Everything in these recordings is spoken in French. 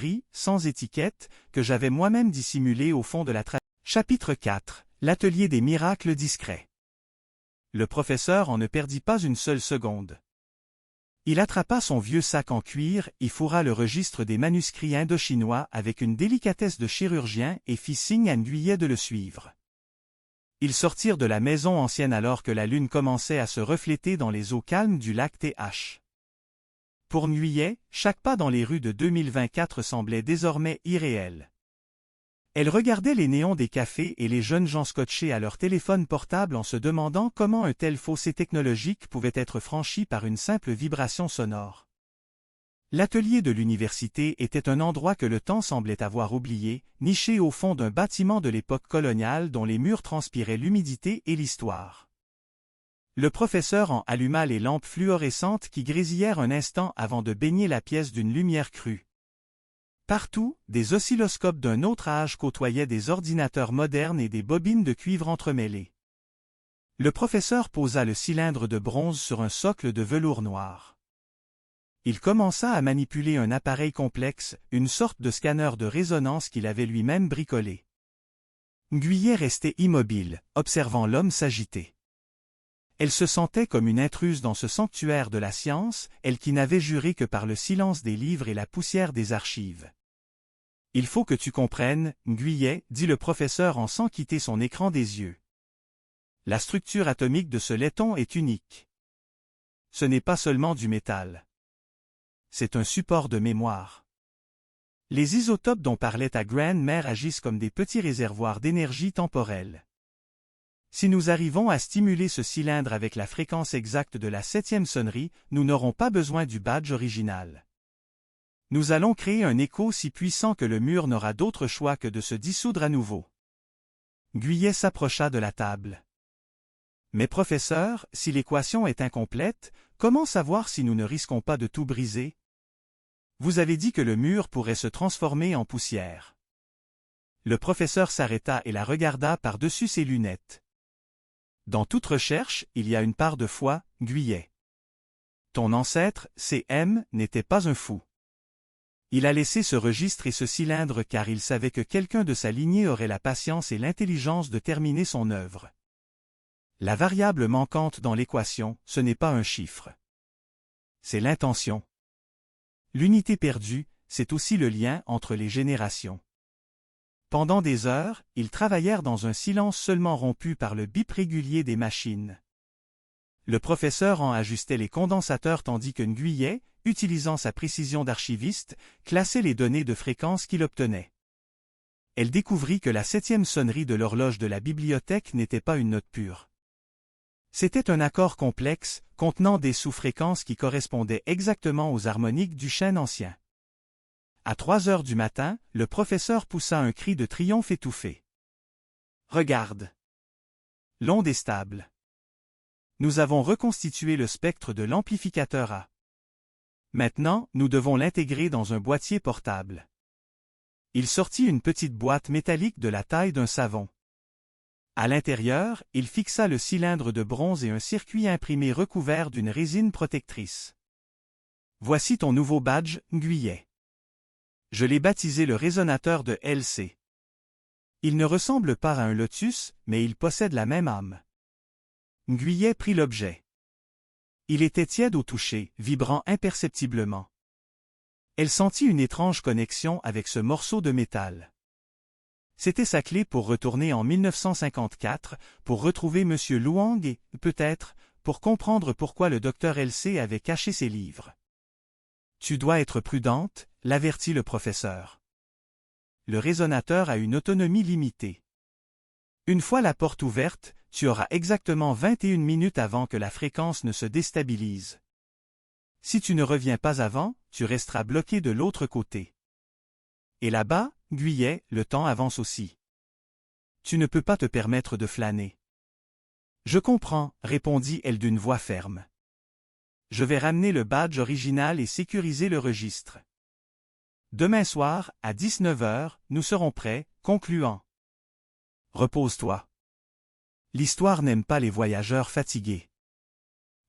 gris, sans étiquette, que j'avais moi-même dissimulé au fond de la Chapitre 4. L'atelier des miracles discrets. Le professeur en ne perdit pas une seule seconde. Il attrapa son vieux sac en cuir, y fourra le registre des manuscrits indo-chinois avec une délicatesse de chirurgien et fit signe à Nguyen de le suivre. Ils sortirent de la maison ancienne alors que la lune commençait à se refléter dans les eaux calmes du lac Th. Pour Nguyen, chaque pas dans les rues de 2024 semblait désormais irréel. Elle regardait les néons des cafés et les jeunes gens scotchés à leur téléphone portable en se demandant comment un tel fossé technologique pouvait être franchi par une simple vibration sonore. L'atelier de l'université était un endroit que le temps semblait avoir oublié, niché au fond d'un bâtiment de l'époque coloniale dont les murs transpiraient l'humidité et l'histoire. Le professeur en alluma les lampes fluorescentes qui grésillèrent un instant avant de baigner la pièce d'une lumière crue. Partout, des oscilloscopes d'un autre âge côtoyaient des ordinateurs modernes et des bobines de cuivre entremêlées. Le professeur posa le cylindre de bronze sur un socle de velours noir. Il commença à manipuler un appareil complexe, une sorte de scanner de résonance qu'il avait lui-même bricolé. Nguyen restait immobile, observant l'homme s'agiter. Elle se sentait comme une intruse dans ce sanctuaire de la science, elle qui n'avait juré que par le silence des livres et la poussière des archives. « Il faut que tu comprennes, Nguyen, dit le professeur en sans quitter son écran des yeux. La structure atomique de ce laiton est unique. Ce n'est pas seulement du métal. C'est un support de mémoire. Les isotopes dont parlait ta grand-mère agissent comme des petits réservoirs d'énergie temporelle. Si nous arrivons à stimuler ce cylindre avec la fréquence exacte de la 7e sonnerie, nous n'aurons pas besoin du badge original. Nous allons créer un écho si puissant que le mur n'aura d'autre choix que de se dissoudre à nouveau. » Nguyen s'approcha de la table. « Mais professeur, si l'équation est incomplète, comment savoir si nous ne risquons pas de tout briser? Vous avez dit que le mur pourrait se transformer en poussière. » Le professeur s'arrêta et la regarda par-dessus ses lunettes. Dans toute recherche, il y a une part de foi, Nguyen. Ton ancêtre, C.M., n'était pas un fou. Il a laissé ce registre et ce cylindre car il savait que quelqu'un de sa lignée aurait la patience et l'intelligence de terminer son œuvre. La variable manquante dans l'équation, ce n'est pas un chiffre. C'est l'intention. L'unité perdue, c'est aussi le lien entre les générations. Pendant des heures, ils travaillèrent dans un silence seulement rompu par le bip régulier des machines. Le professeur en ajustait les condensateurs tandis que Nguyen, utilisant sa précision d'archiviste, classait les données de fréquence qu'il obtenait. Elle découvrit que la 7e sonnerie de l'horloge de la bibliothèque n'était pas une note pure. C'était un accord complexe, contenant des sous-fréquences qui correspondaient exactement aux harmoniques du chêne ancien. À 3 heures du matin, le professeur poussa un cri de triomphe étouffé. « Regarde! L'onde est stable. Nous avons reconstitué le spectre de l'amplificateur A. Maintenant, nous devons l'intégrer dans un boîtier portable. » Il sortit une petite boîte métallique de la taille d'un savon. À l'intérieur, il fixa le cylindre de bronze et un circuit imprimé recouvert d'une résine protectrice. « Voici ton nouveau badge, Nguyen. Je l'ai baptisé le résonateur de LC. Il ne ressemble pas à un lotus, mais il possède la même âme. » Nguyen prit l'objet. Il était tiède au toucher, vibrant imperceptiblement. Elle sentit une étrange connexion avec ce morceau de métal. C'était sa clé pour retourner en 1954, pour retrouver M. Luang et, peut-être, pour comprendre pourquoi le docteur LC avait caché ses livres. « Tu dois être prudente, » l'avertit le professeur. Le résonateur a une autonomie limitée. Une fois la porte ouverte, tu auras exactement 21 minutes avant que la fréquence ne se déstabilise. Si tu ne reviens pas avant, tu resteras bloqué de l'autre côté. Et là-bas, Nguyen, le temps avance aussi. Tu ne peux pas te permettre de flâner. Je comprends, répondit-elle d'une voix ferme. Je vais ramener le badge original et sécuriser le registre. Demain soir, à 19 heures, nous serons prêts, concluant. Repose-toi. L'histoire n'aime pas les voyageurs fatigués.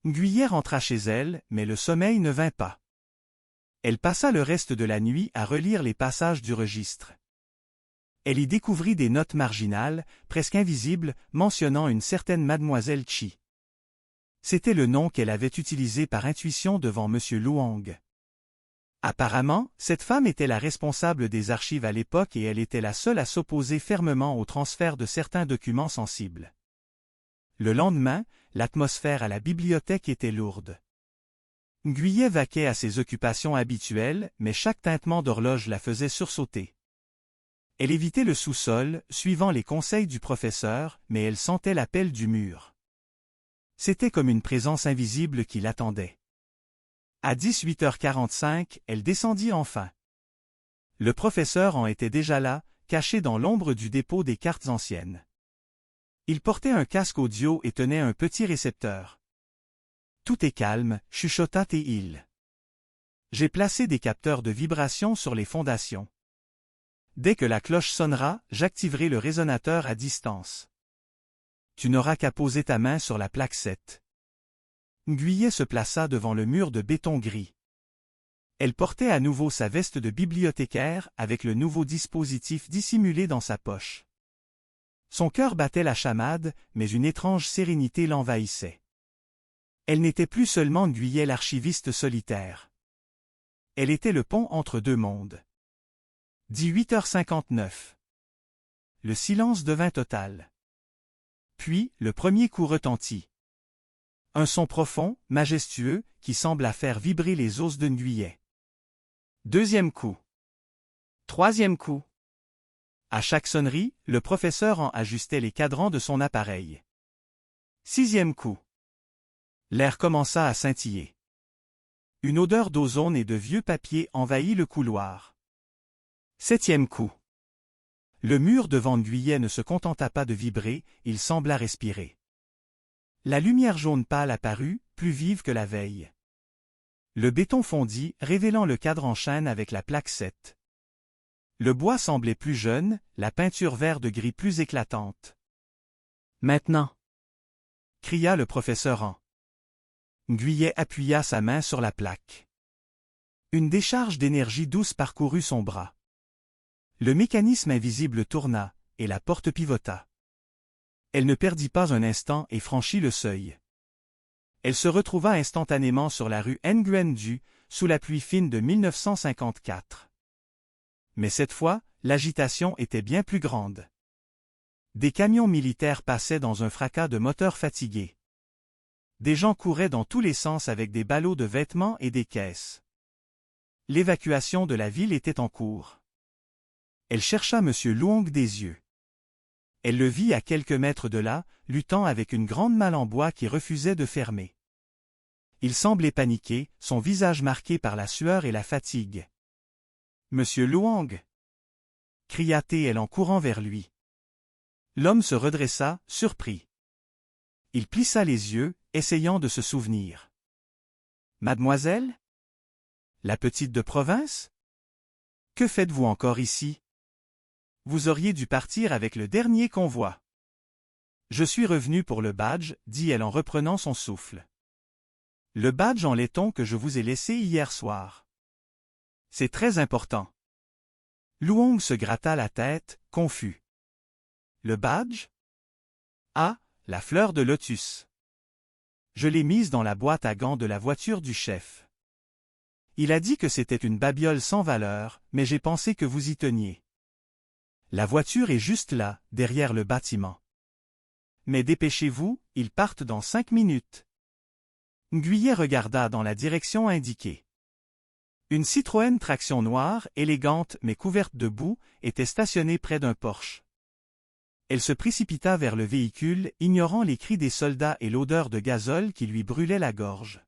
Nguyen rentra chez elle, mais le sommeil ne vint pas. Elle passa le reste de la nuit à relire les passages du registre. Elle y découvrit des notes marginales, presque invisibles, mentionnant une certaine mademoiselle Chi. C'était le nom qu'elle avait utilisé par intuition devant M. Luong. Apparemment, cette femme était la responsable des archives à l'époque et elle était la seule à s'opposer fermement au transfert de certains documents sensibles. Le lendemain, l'atmosphère à la bibliothèque était lourde. Nguyen vaquait à ses occupations habituelles, mais chaque tintement d'horloge la faisait sursauter. Elle évitait le sous-sol, suivant les conseils du professeur, mais elle sentait l'appel du mur. C'était comme une présence invisible qui l'attendait. À 18h45, elle descendit enfin. Le professeur en était déjà là, caché dans l'ombre du dépôt des cartes anciennes. Il portait un casque audio et tenait un petit récepteur. « Tout est calme », chuchota T-il. « J'ai placé des capteurs de vibration sur les fondations. Dès que la cloche sonnera, j'activerai le résonateur à distance. Tu n'auras qu'à poser ta main sur la plaque 7. » Nguyen se plaça devant le mur de béton gris. Elle portait à nouveau sa veste de bibliothécaire avec le nouveau dispositif dissimulé dans sa poche. Son cœur battait la chamade, mais une étrange sérénité l'envahissait. Elle n'était plus seulement Nguyen l'archiviste solitaire. Elle était le pont entre deux mondes. 18h59. Le silence devint total. Puis, le premier coup retentit. Un son profond, majestueux, qui sembla faire vibrer les os de Nguyen. Deuxième coup. Troisième coup. À chaque sonnerie, le professeur en ajustait les cadrans de son appareil. Sixième coup. L'air commença à scintiller. Une odeur d'ozone et de vieux papier envahit le couloir. Septième coup. Le mur devant Nguyen ne se contenta pas de vibrer, il sembla respirer. La lumière jaune pâle apparut, plus vive que la veille. Le béton fondit, révélant le cadre en chêne avec la plaque 7. Le bois semblait plus jeune, la peinture vert de gris plus éclatante. « Maintenant !» cria le professeur en. Nguyen appuya sa main sur la plaque. Une décharge d'énergie douce parcourut son bras. Le mécanisme invisible tourna, et la porte pivota. Elle ne perdit pas un instant et franchit le seuil. Elle se retrouva instantanément sur la rue Nguyen Du, sous la pluie fine de 1954. Mais cette fois, l'agitation était bien plus grande. Des camions militaires passaient dans un fracas de moteurs fatigués. Des gens couraient dans tous les sens avec des ballots de vêtements et des caisses. L'évacuation de la ville était en cours. Elle chercha M. Luong des yeux. Elle le vit à quelques mètres de là, luttant avec une grande malle en bois qui refusait de fermer. Il semblait paniqué, son visage marqué par la sueur et la fatigue. « Monsieur Luong !» cria-t-elle en courant vers lui. L'homme se redressa, surpris. Il plissa les yeux, essayant de se souvenir. « Mademoiselle ? La petite de province ? Que faites-vous encore ici ? Vous auriez dû partir avec le dernier convoi. »« Je suis revenu pour le badge, » dit-elle en reprenant son souffle. « Le badge en laiton que je vous ai laissé hier soir. C'est très important. » Luong se gratta la tête, confus. « Le badge ? Ah, la fleur de lotus. Je l'ai mise dans la boîte à gants de la voiture du chef. Il a dit que c'était une babiole sans valeur, mais j'ai pensé que vous y teniez. La voiture est juste là, derrière le bâtiment. Mais dépêchez-vous, ils partent dans 5 minutes. » Nguyen regarda dans la direction indiquée. Une Citroën traction noire, élégante mais couverte de boue, était stationnée près d'un Porsche. Elle se précipita vers le véhicule, ignorant les cris des soldats et l'odeur de gazole qui lui brûlait la gorge.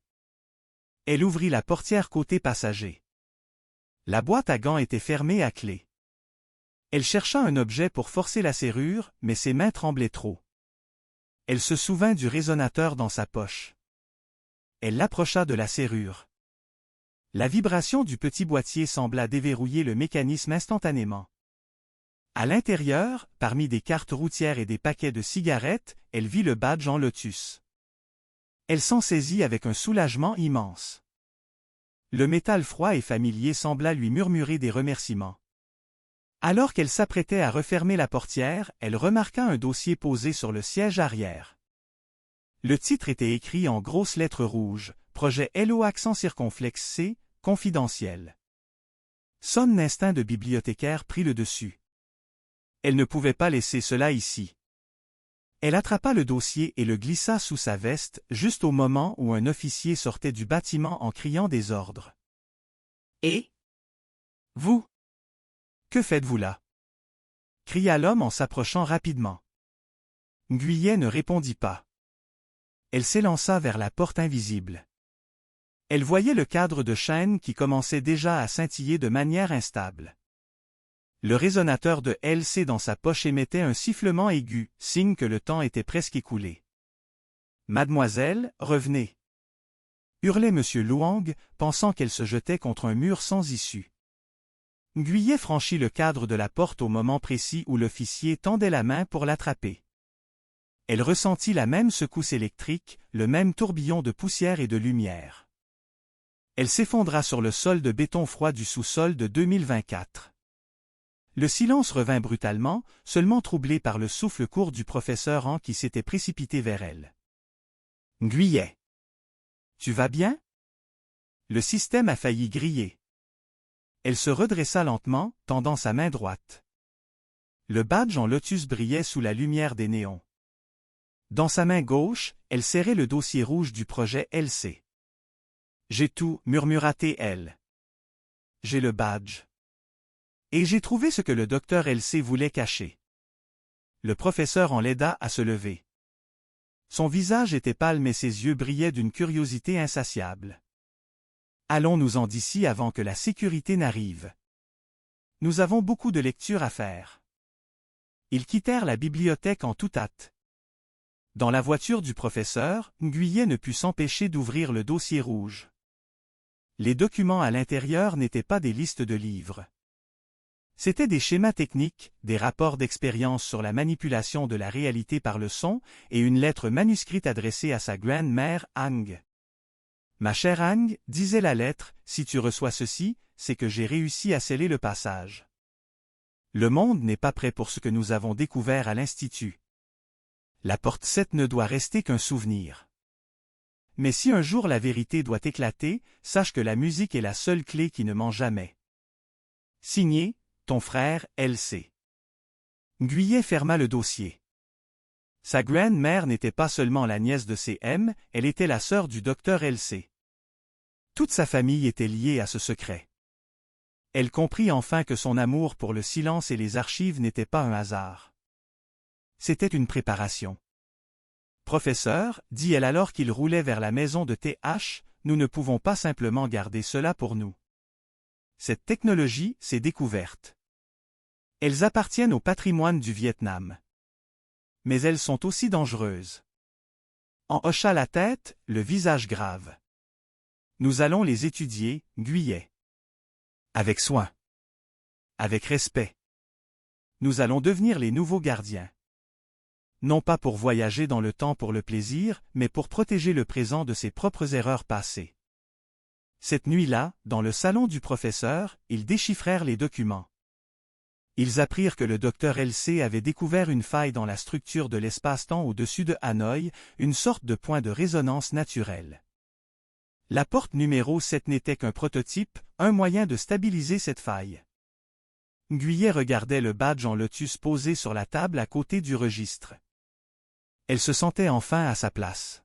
Elle ouvrit la portière côté passager. La boîte à gants était fermée à clé. Elle chercha un objet pour forcer la serrure, mais ses mains tremblaient trop. Elle se souvint du résonateur dans sa poche. Elle l'approcha de la serrure. La vibration du petit boîtier sembla déverrouiller le mécanisme instantanément. À l'intérieur, parmi des cartes routières et des paquets de cigarettes, elle vit le badge en lotus. Elle s'en saisit avec un soulagement immense. Le métal froid et familier sembla lui murmurer des remerciements. Alors qu'elle s'apprêtait à refermer la portière, elle remarqua un dossier posé sur le siège arrière. Le titre était écrit en grosses lettres rouges, « Projet LO accent circonflexe C, confidentiel ». Son instinct de bibliothécaire prit le dessus. Elle ne pouvait pas laisser cela ici. Elle attrapa le dossier et le glissa sous sa veste, juste au moment où un officier sortait du bâtiment en criant des ordres. « Et vous? Que faites-vous là? » cria l'homme en s'approchant rapidement. Nguyen ne répondit pas. Elle s'élança vers la porte invisible. Elle voyait le cadre de chêne qui commençait déjà à scintiller de manière instable. Le résonateur de LC dans sa poche émettait un sifflement aigu, signe que le temps était presque écoulé. « Mademoiselle, revenez !» hurlait M. Luang, pensant qu'elle se jetait contre un mur sans issue. Nguyen franchit le cadre de la porte au moment précis où l'officier tendait la main pour l'attraper. Elle ressentit la même secousse électrique, le même tourbillon de poussière et de lumière. Elle s'effondra sur le sol de béton froid du sous-sol de 2024. Le silence revint brutalement, seulement troublé par le souffle court du professeur Han qui s'était précipité vers elle. « Nguyen! Tu vas bien? » Le système a failli griller. Elle se redressa lentement, tendant sa main droite. Le badge en lotus brillait sous la lumière des néons. Dans sa main gauche, elle serrait le dossier rouge du projet LC. « J'ai tout, murmura-t-elle. J'ai le badge. Et j'ai trouvé ce que le docteur LC voulait cacher. » Le professeur en l'aida à se lever. Son visage était pâle mais ses yeux brillaient d'une curiosité insatiable. « Allons-nous-en d'ici avant que la sécurité n'arrive. Nous avons beaucoup de lectures à faire. » Ils quittèrent la bibliothèque en toute hâte. Dans la voiture du professeur, Nguyen ne put s'empêcher d'ouvrir le dossier rouge. Les documents à l'intérieur n'étaient pas des listes de livres. C'étaient des schémas techniques, des rapports d'expérience sur la manipulation de la réalité par le son et une lettre manuscrite adressée à sa grand-mère Ang. « Ma chère Ang, disait la lettre, si tu reçois ceci, c'est que j'ai réussi à sceller le passage. Le monde n'est pas prêt pour ce que nous avons découvert à l'Institut. La porte 7 ne doit rester qu'un souvenir. Mais si un jour la vérité doit éclater, sache que la musique est la seule clé qui ne ment jamais. Signé, ton frère, LC. » Nguyen ferma le dossier. Sa grand-mère n'était pas seulement la nièce de CM, elle était la sœur du docteur LC. Toute sa famille était liée à ce secret. Elle comprit enfin que son amour pour le silence et les archives n'était pas un hasard. C'était une préparation. « Professeur, dit-elle alors qu'il roulait vers la maison de TH, nous ne pouvons pas simplement garder cela pour nous. Cette technologie, ces découvertes. Elles appartiennent au patrimoine du Vietnam. Mais elles sont aussi dangereuses. » En hocha la tête, le visage grave. « Nous allons les étudier, Nguyen. Avec soin. Avec respect. Nous allons devenir les nouveaux gardiens. Non pas pour voyager dans le temps pour le plaisir, mais pour protéger le présent de ses propres erreurs passées. » Cette nuit-là, dans le salon du professeur, ils déchiffrèrent les documents. Ils apprirent que le docteur LC avait découvert une faille dans la structure de l'espace-temps au-dessus de Hanoï, une sorte de point de résonance naturel. La porte numéro 7 n'était qu'un prototype, un moyen de stabiliser cette faille. Nguyen regardait le badge en lotus posé sur la table à côté du registre. Elle se sentait enfin à sa place.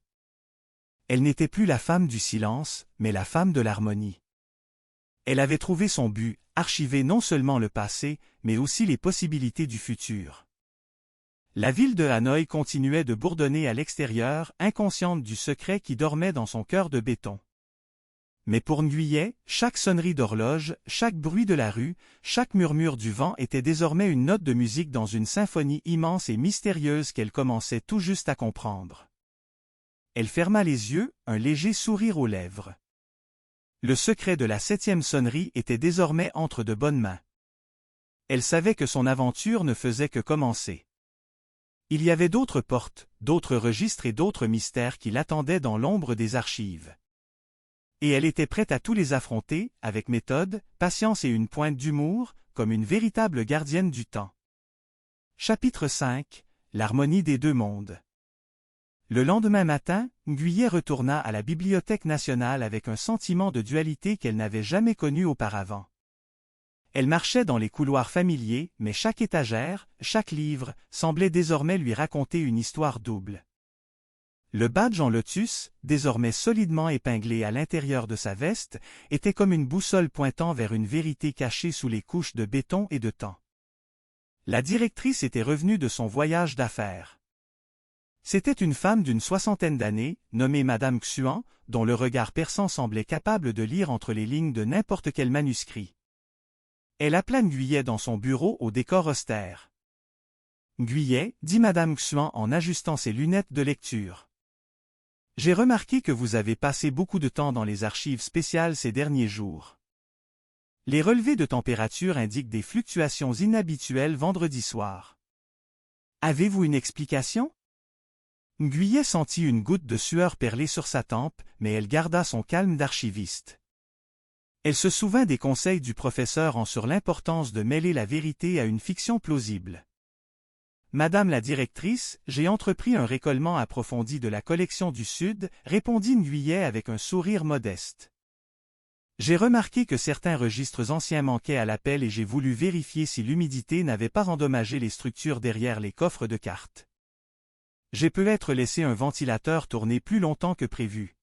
Elle n'était plus la femme du silence, mais la femme de l'harmonie. Elle avait trouvé son but, archiver non seulement le passé, mais aussi les possibilités du futur. La ville de Hanoï continuait de bourdonner à l'extérieur, inconsciente du secret qui dormait dans son cœur de béton. Mais pour Nguyen, chaque sonnerie d'horloge, chaque bruit de la rue, chaque murmure du vent était désormais une note de musique dans une symphonie immense et mystérieuse qu'elle commençait tout juste à comprendre. Elle ferma les yeux, un léger sourire aux lèvres. Le secret de la 7e sonnerie était désormais entre de bonnes mains. Elle savait que son aventure ne faisait que commencer. Il y avait d'autres portes, d'autres registres et d'autres mystères qui l'attendaient dans l'ombre des archives. Et elle était prête à tous les affronter, avec méthode, patience et une pointe d'humour, comme une véritable gardienne du temps. Chapitre 5 – L'harmonie des deux mondes. Le lendemain matin, Ngüyé retourna à la Bibliothèque nationale avec un sentiment de dualité qu'elle n'avait jamais connu auparavant. Elle marchait dans les couloirs familiers, mais chaque étagère, chaque livre, semblait désormais lui raconter une histoire double. Le badge en lotus, désormais solidement épinglé à l'intérieur de sa veste, était comme une boussole pointant vers une vérité cachée sous les couches de béton et de temps. La directrice était revenue de son voyage d'affaires. C'était une femme d'une soixantaine d'années, nommée Madame Xuan, dont le regard perçant semblait capable de lire entre les lignes de n'importe quel manuscrit. Elle appela Ngüyé dans son bureau au décor austère. « Ngüyé, dit Madame Xuan en ajustant ses lunettes de lecture. J'ai remarqué que vous avez passé beaucoup de temps dans les archives spéciales ces derniers jours. Les relevés de température indiquent des fluctuations inhabituelles vendredi soir. Avez-vous une explication? » Ngüyé sentit une goutte de sueur perler sur sa tempe, mais elle garda son calme d'archiviste. Elle se souvint des conseils du professeur sur l'importance de mêler la vérité à une fiction plausible. « Madame la directrice, j'ai entrepris un récollement approfondi de la collection du Sud, répondit Ngüyé avec un sourire modeste. J'ai remarqué que certains registres anciens manquaient à l'appel et j'ai voulu vérifier si l'humidité n'avait pas endommagé les structures derrière les coffres de cartes. J'ai peut-être laissé un ventilateur tourner plus longtemps que prévu. »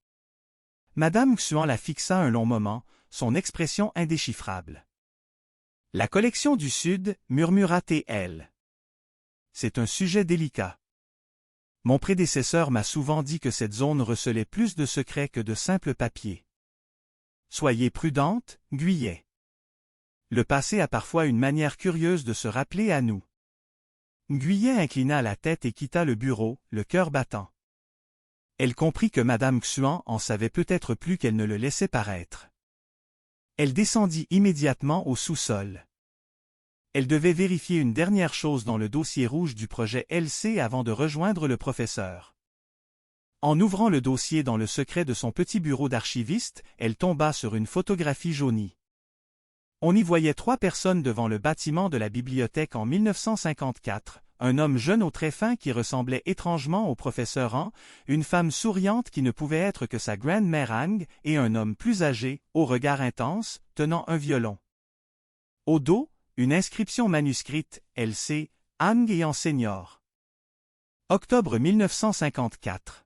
Madame Xuan la fixa un long moment, son expression indéchiffrable. « La collection du Sud, murmura-t-elle. C'est un sujet délicat. Mon prédécesseur m'a souvent dit que cette zone recelait plus de secrets que de simples papiers. Soyez prudente, Ngüyé. Le passé a parfois une manière curieuse de se rappeler à nous. » Ngüyé inclina la tête et quitta le bureau, le cœur battant. Elle comprit que Madame Xuan en savait peut-être plus qu'elle ne le laissait paraître. Elle descendit immédiatement au sous-sol. Elle devait vérifier une dernière chose dans le dossier rouge du projet LC avant de rejoindre le professeur. En ouvrant le dossier dans le secret de son petit bureau d'archiviste, elle tomba sur une photographie jaunie. On y voyait 3 personnes devant le bâtiment de la bibliothèque en 1954, un homme jeune aux traits fins qui ressemblait étrangement au professeur Han, une femme souriante qui ne pouvait être que sa grand-mère Ang, et un homme plus âgé, au regard intense, tenant un violon. Au dos, une inscription manuscrite, LC, Ang et Han Senior. Octobre 1954.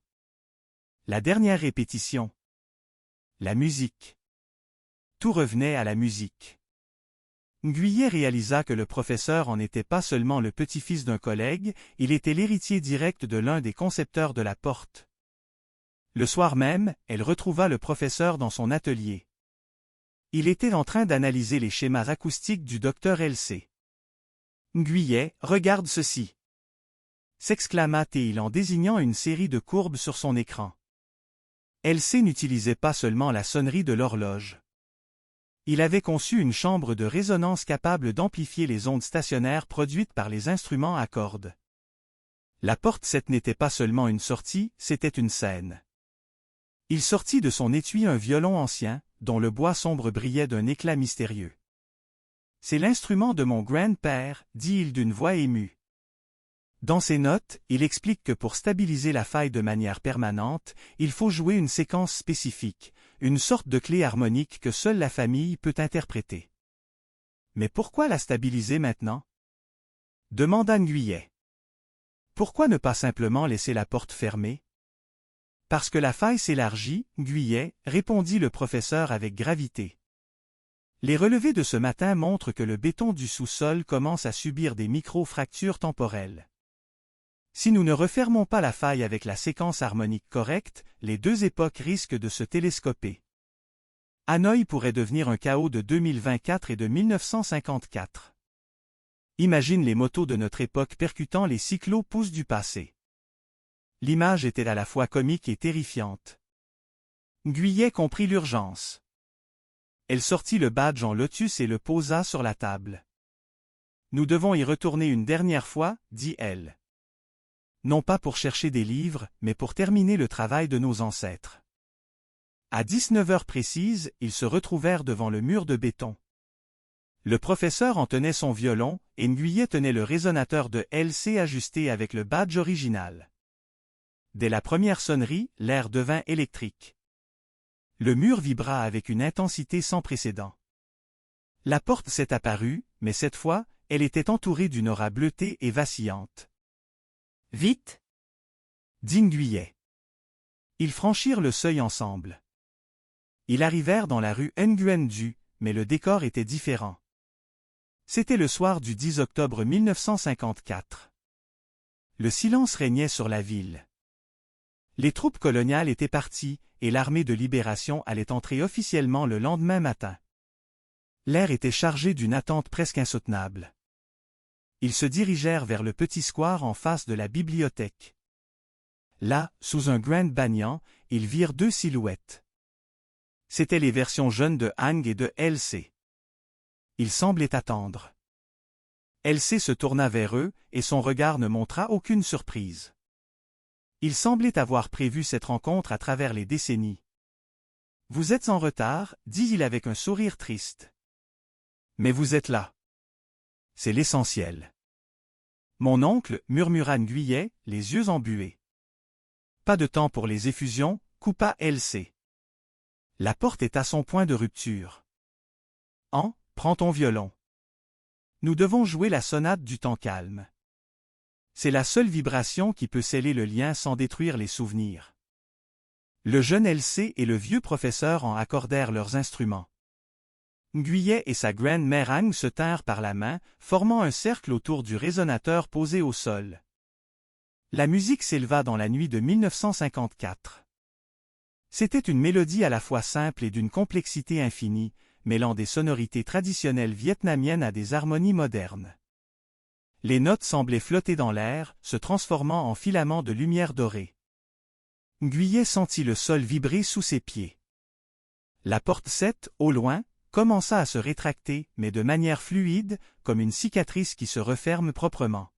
La dernière répétition. La musique. Tout revenait à la musique. Ngüyé réalisa que le professeur en n'était pas seulement le petit-fils d'un collègue, il était l'héritier direct de l'un des concepteurs de la porte. Le soir même, elle retrouva le professeur dans son atelier. Il était en train d'analyser les schémas acoustiques du docteur LC. « Ngüyé, regarde ceci !» s'exclama-t-il en désignant une série de courbes sur son écran. LC n'utilisait pas seulement la sonnerie de l'horloge. Il avait conçu une chambre de résonance capable d'amplifier les ondes stationnaires produites par les instruments à cordes. La porte 7 n'était pas seulement une sortie, c'était une scène. Il sortit de son étui un violon ancien, dont le bois sombre brillait d'un éclat mystérieux. « C'est l'instrument de mon grand-père, dit-il d'une voix émue. » Dans ses notes, il explique que pour stabiliser la faille de manière permanente, il faut jouer une séquence spécifique, une sorte de clé harmonique que seule la famille peut interpréter. Mais pourquoi la stabiliser maintenant? Demanda Ngüyé. Pourquoi ne pas simplement laisser la porte fermée? Parce que la faille s'élargit, Ngüyé, répondit le professeur avec gravité. Les relevés de ce matin montrent que le béton du sous-sol commence à subir des micro-fractures temporelles. Si nous ne refermons pas la faille avec la séquence harmonique correcte, les deux époques risquent de se télescoper. Hanoï pourrait devenir un chaos de 2024 et de 1954. Imagine les motos de notre époque percutant les cyclo-pousses du passé. L'image était à la fois comique et terrifiante. Ngüyé comprit l'urgence. Elle sortit le badge en lotus et le posa sur la table. « Nous devons y retourner une dernière fois, dit-elle. Non pas pour chercher des livres, mais pour terminer le travail de nos ancêtres. À 19 heures précises, ils se retrouvèrent devant le mur de béton. Le professeur en tenait son violon, et Nguyen tenait le résonateur de LC ajusté avec le badge original. Dès la première sonnerie, l'air devint électrique. Le mur vibra avec une intensité sans précédent. La porte s'est apparue, mais cette fois, elle était entourée d'une aura bleutée et vacillante. « Vite !» dit Nguyen. Ils franchirent le seuil ensemble. Ils arrivèrent dans la rue Nguyen Du, mais le décor était différent. C'était le soir du 10 octobre 1954. Le silence régnait sur la ville. Les troupes coloniales étaient parties, et l'armée de libération allait entrer officiellement le lendemain matin. L'air était chargé d'une attente presque insoutenable. Ils se dirigèrent vers le petit square en face de la bibliothèque. Là, sous un grand banyan, ils virent deux silhouettes. C'étaient les versions jeunes de Hang et de LC. Ils semblaient attendre. LC se tourna vers eux, et son regard ne montra aucune surprise. Il semblait avoir prévu cette rencontre à travers les décennies. « Vous êtes en retard, » dit-il avec un sourire triste. « Mais vous êtes là. C'est l'essentiel. » Mon oncle, murmura Nguyen, les yeux embués. Pas de temps pour les effusions, coupa LC. La porte est à son point de rupture. Prends ton violon. Nous devons jouer la sonate du temps calme. C'est la seule vibration qui peut sceller le lien sans détruire les souvenirs. Le jeune LC et le vieux professeur en accordèrent leurs instruments. Nguyen et sa grand-mère Hang se tinrent par la main, formant un cercle autour du résonateur posé au sol. La musique s'éleva dans la nuit de 1954. C'était une mélodie à la fois simple et d'une complexité infinie, mêlant des sonorités traditionnelles vietnamiennes à des harmonies modernes. Les notes semblaient flotter dans l'air, se transformant en filaments de lumière dorée. Nguyen sentit le sol vibrer sous ses pieds. La porte 7, au loin, commença à se rétracter, mais de manière fluide, comme une cicatrice qui se referme proprement.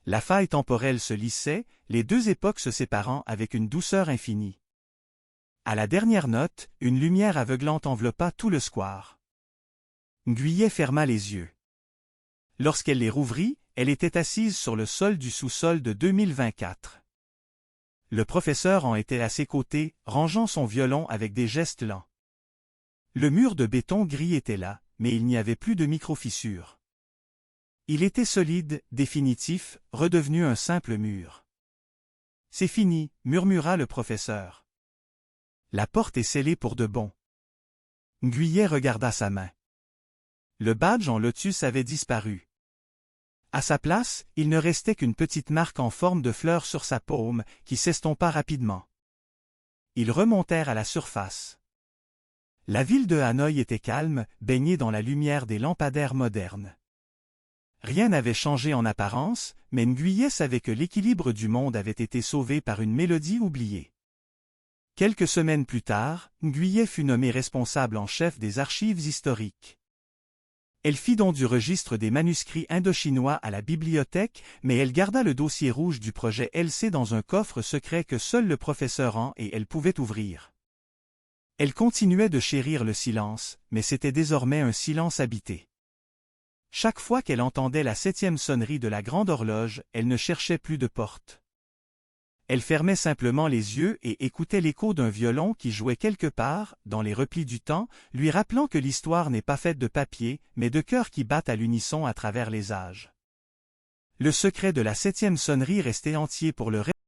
La faille temporelle se lissait, les deux époques se séparant avec une douceur infinie. À la dernière note, une lumière aveuglante enveloppa tout le square. Nguyen ferma les yeux. Lorsqu'elle les rouvrit, elle était assise sur le sol du sous-sol de 2024. Le professeur en était à ses côtés, rangeant son violon avec des gestes lents. Le mur de béton gris était là, mais il n'y avait plus de micro-fissures. Il était solide, définitif, redevenu un simple mur. « C'est fini », murmura le professeur. La porte est scellée pour de bon. Nguyen regarda sa main. Le badge en lotus avait disparu. À sa place, il ne restait qu'une petite marque en forme de fleur sur sa paume, qui s'estompa rapidement. Ils remontèrent à la surface. La ville de Hanoï était calme, baignée dans la lumière des lampadaires modernes. Rien n'avait changé en apparence, mais Nguyen savait que l'équilibre du monde avait été sauvé par une mélodie oubliée. Quelques semaines plus tard, Nguyen fut nommée responsable en chef des archives historiques. Elle fit don du registre des manuscrits indochinois à la bibliothèque, mais elle garda le dossier rouge du projet LC dans un coffre secret que seul le professeur Han et elle pouvaient ouvrir. Elle continuait de chérir le silence, mais c'était désormais un silence habité. Chaque fois qu'elle entendait la 7e sonnerie de la grande horloge, elle ne cherchait plus de porte. Elle fermait simplement les yeux et écoutait l'écho d'un violon qui jouait quelque part, dans les replis du temps, lui rappelant que l'histoire n'est pas faite de papier, mais de cœurs qui battent à l'unisson à travers les âges. Le secret de la 7e sonnerie restait entier pour le